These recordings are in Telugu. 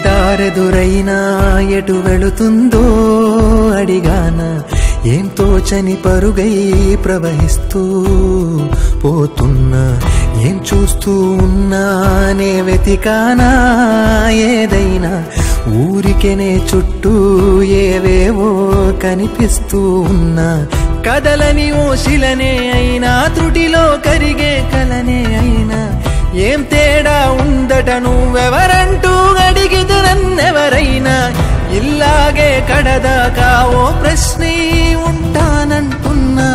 దారెదురైనా ఎటు వెళుతుందో అడిగాన ఏం తోచని పరుగై ప్రవహిస్తూ పోతున్నా ఏం చూస్తూ ఉన్నానే వెతికానా ఏదైనా ఊరికెనే చుట్టూ ఏవేవో కనిపిస్తూ ఉన్నా కదలని ఓశిలనే అయినా త్రుటిలో కరిగే కలనే అయినా ఏం తేడా ఉందట నువ్వెవరంటూ అడిగిదు నన్నెవరైనా ఇల్లాగే కడదాకా ఓ ప్రశ్నే ఉంటానంటున్నా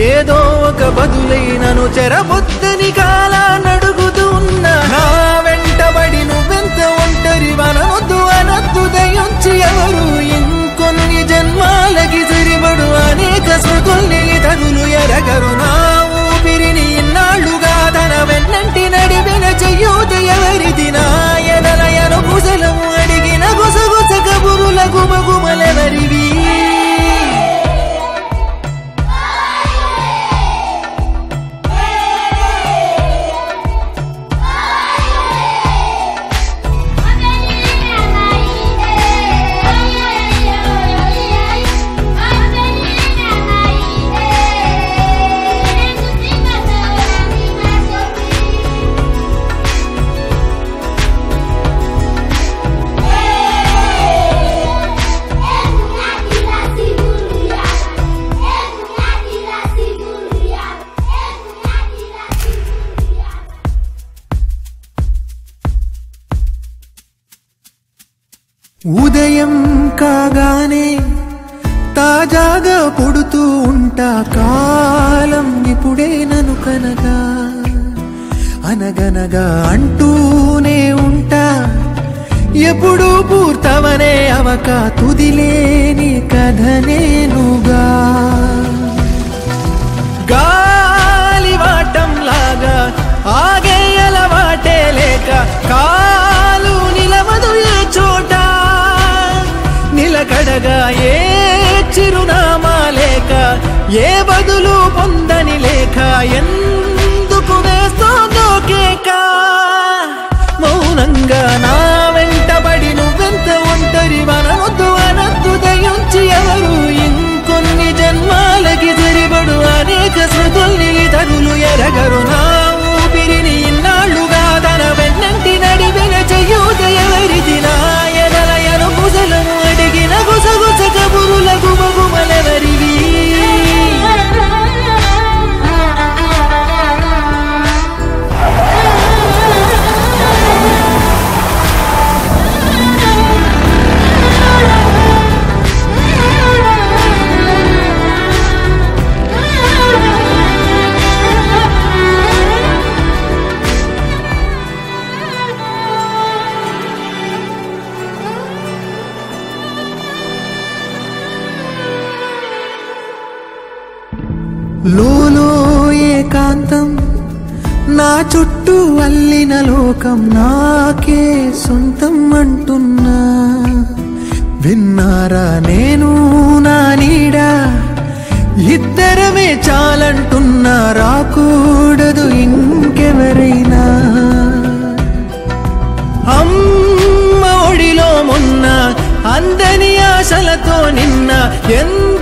ఏదో ఒక బదులైనను చెరబొద్దని కాలా నడుగుతూ ఉన్నా నా వెంటబడి నువ్వెంత ఒంటరి వనొద్దు అనొద్దు దయించి ఎవరు ఇంకొన్ని జన్మాలకి సరిపడు అనేక స్మృతుల్ని తనులు ఎరగరు నా ఊపిరిని ఇన్నాళ్లుగా తన వెన్నంటి నడిపిన చెయ్యూత ఎవరిది నా ఎదలయను కుశలము అడిగిన గుసగుస కబురుల గుమగుమలెవరివి ఉదయం కాగానే తాజాగా పుడుతూ ఉంటా కాలం ఇప్పుడే నన్ను కనగా అనగనగా అంటూనే ఉంటా ఎప్పుడూ పూర్తవనే అవక తుదిలేని కథ నేనుగా గాలివాటంలాగా ఆగే అలవాటే లేక కాలు నిలవదు ఏ చోట నిలకడగా ఏ చిరునామా లేక ఏ బదులు పొందని లేక ఎందుకు వేస్తోందో కేక మౌనంగా నా వెంటబడి నువ్వెంత ఒంటరి వనొద్దు అనొద్దు దయించి ఎవరు ఇంకొన్ని జన్మాలకి సరిపడు అనేక స్మృతుల్ని తనులు ఎరగరు నా ఊపిరిని ఇన్నాళ్లుగా తన వెన్నంటి నడిపిన చెయ్యూత ఎవరిది నా ఎదలయను కుశలము అడిగిన గుసగుస కబురుల గుమగుమలెవరివి లోలో ఏకాంతం నా చుట్టూ అల్లిన లోకం నాకే సొంతం అంటున్నా విన్నారా నేను నా నీడా ఇద్దరమే చాలంటున్నా రాకూడదు ఇంకెవరైనా అమ్మ ఒడిలో మొన్న అందని ఆశలతో నిన్న ఎంత